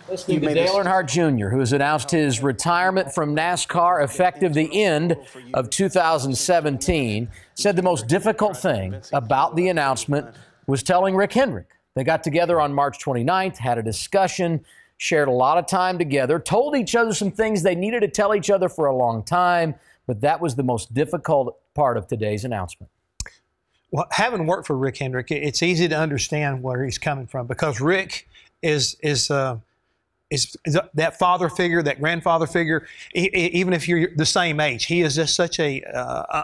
Listening to Dale Earnhardt Jr., who has announced his retirement from NASCAR effective the end of 2017, said the most difficult thing about the announcement was telling Rick Hendrick. They got together on March 29th, had a discussion, shared a lot of time together, told each other some things they needed to tell each other for a long time, but that was the most difficult part of today's announcement. Well, having worked for Rick Hendrick, it's easy to understand where he's coming from, because Rick is that father figure, that grandfather figure. Even if you're the same age, he is just such a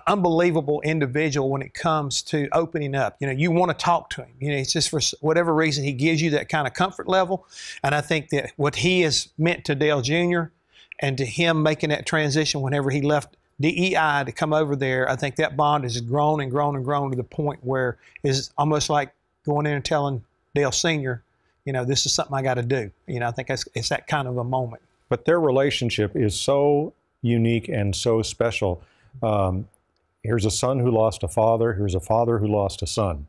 unbelievable individual when it comes to opening up. You know, you want to talk to him. You know, it's just for whatever reason he gives you that kind of comfort level. And I think that what he has meant to Dale Jr. and to him making that transition whenever he left DEI to come over there, I think that bond has grown and grown and grown to the point where it's almost like going in and telling Dale Sr., you know, this is something I got to do. You know, I think it's that kind of a moment. But their relationship is so unique and so special. Here's a son who lost a father. Here's a father who lost a son.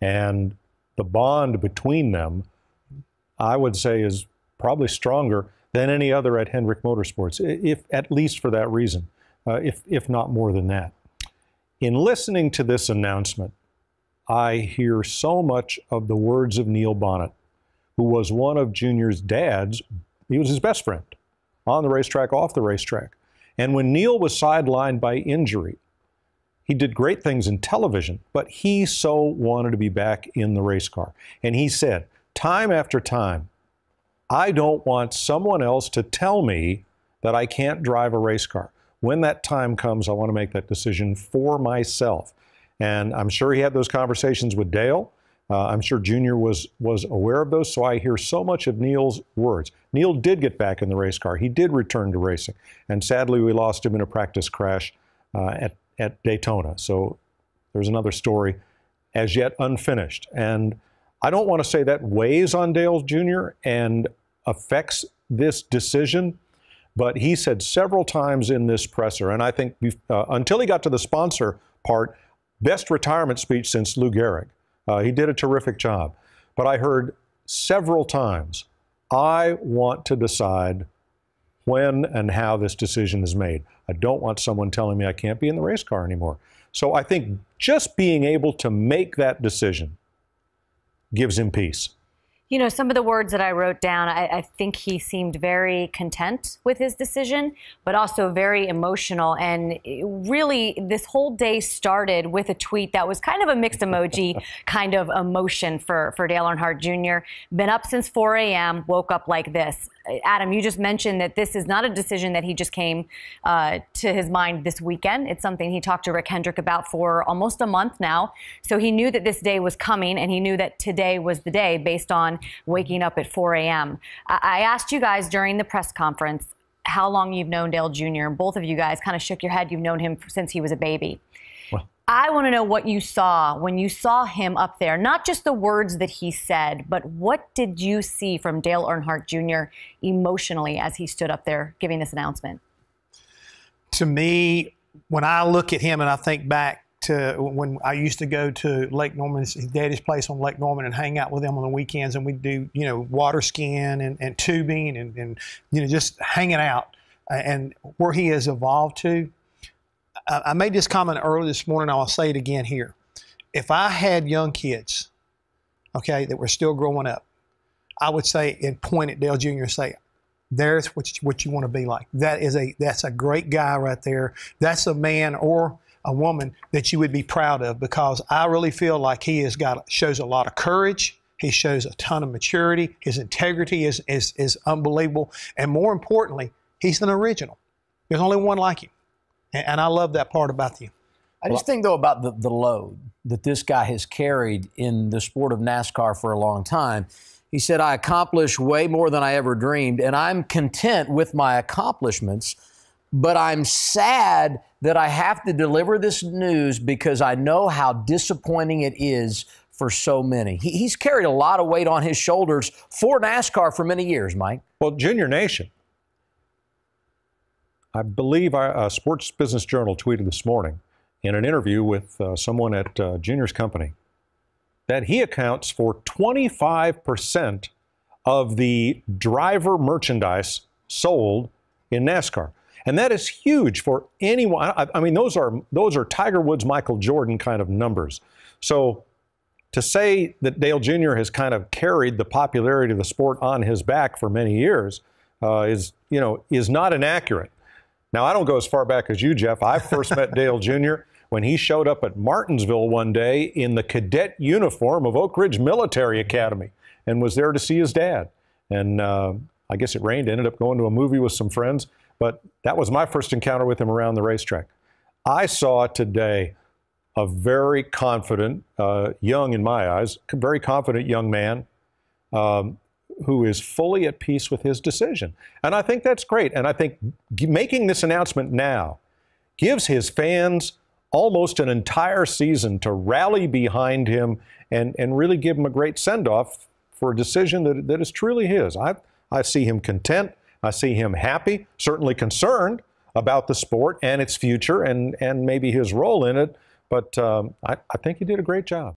And the bond between them, I would say, is probably stronger than any other at Hendrick Motorsports, if at least for that reason, if not more than that. In listening to this announcement, I hear so much of the words of Neil Bonnet, who was one of Junior's dads. He was his best friend on the racetrack, off the racetrack. And when Neil was sidelined by injury, he did great things in television, but he so wanted to be back in the race car. And he said, time after time, I don't want someone else to tell me that I can't drive a race car. When that time comes, I want to make that decision for myself. And I'm sure he had those conversations with Dale. I'm sure Junior was aware of those, so I hear so much of Neil's words. Neil did get back in the race car. He did return to racing. And sadly, we lost him in a practice crash at Daytona. So there's another story as yet unfinished. And I don't want to say that weighs on Dale Jr. and affects this decision, but he said several times in this presser, and I think until he got to the sponsor part, best retirement speech since Lou Gehrig. He did a terrific job. But I heard several times, I want to decide when and how this decision is made. I don't want someone telling me I can't be in the race car anymore. So I think just being able to make that decision gives him peace. You know, some of the words that I wrote down, I think he seemed very content with his decision, but also very emotional. And really, this whole day started with a tweet that was kind of a mixed emoji kind of emotion for Dale Earnhardt Jr. Been up since 4 a.m., woke up like this. Adam, you just mentioned that this is not a decision that he just came to his mind this weekend. It's something he talked to Rick Hendrick about for almost a month now. So he knew that this day was coming, and he knew that today was the day based on waking up at 4 a.m. I asked you guys during the press conference how long you've known Dale Jr. Both of you guys kind of shook your head. You've known him since he was a baby. I want to know what you saw when you saw him up there, not just the words that he said, but what did you see from Dale Earnhardt Jr. emotionally as he stood up there giving this announcement? To me, when I look at him and I think back to when I used to go to Lake Norman, his daddy's place on Lake Norman, and hang out with him on the weekends, and we'd do, you know, water skiing and tubing and you know, just hanging out, and where he has evolved to. I made this comment earlier this morning. I'll say it again here. If I had young kids, okay, that were still growing up, I would say and point at Dale Jr. and say, there's what you want to be like. That's a great guy right there. That's a man or a woman that you would be proud of, because I really feel like he shows a lot of courage. He shows a ton of maturity. His integrity is unbelievable. And more importantly, he's an original. There's only one like him. And I love that part about you. I just think, though, about the load that this guy has carried in the sport of NASCAR for a long time. He said, I accomplished way more than I ever dreamed, and I'm content with my accomplishments, but I'm sad that I have to deliver this news because I know how disappointing it is for so many. He's carried a lot of weight on his shoulders for NASCAR for many years, Mike. Well, Junior Nation, I believe a Sports Business Journal tweeted this morning in an interview with someone at Junior's company that he accounts for 25% of the driver merchandise sold in NASCAR. And that is huge for anyone. I mean, those are Tiger Woods, Michael Jordan kind of numbers. So to say that Dale Jr. has kind of carried the popularity of the sport on his back for many years is not inaccurate. Now, I don't go as far back as you, Jeff. I first met Dale Jr. when he showed up at Martinsville one day in the cadet uniform of Oak Ridge Military Academy and was there to see his dad. And I guess it rained, ended up going to a movie with some friends. But that was my first encounter with him around the racetrack. I saw today a very confident, young in my eyes, very confident young man who is fully at peace with his decision. And I think that's great. And I think making this announcement now gives his fans almost an entire season to rally behind him and really give him a great send-off for a decision that is truly his. I see him content. I see him happy, certainly concerned about the sport and its future and maybe his role in it. But I think he did a great job.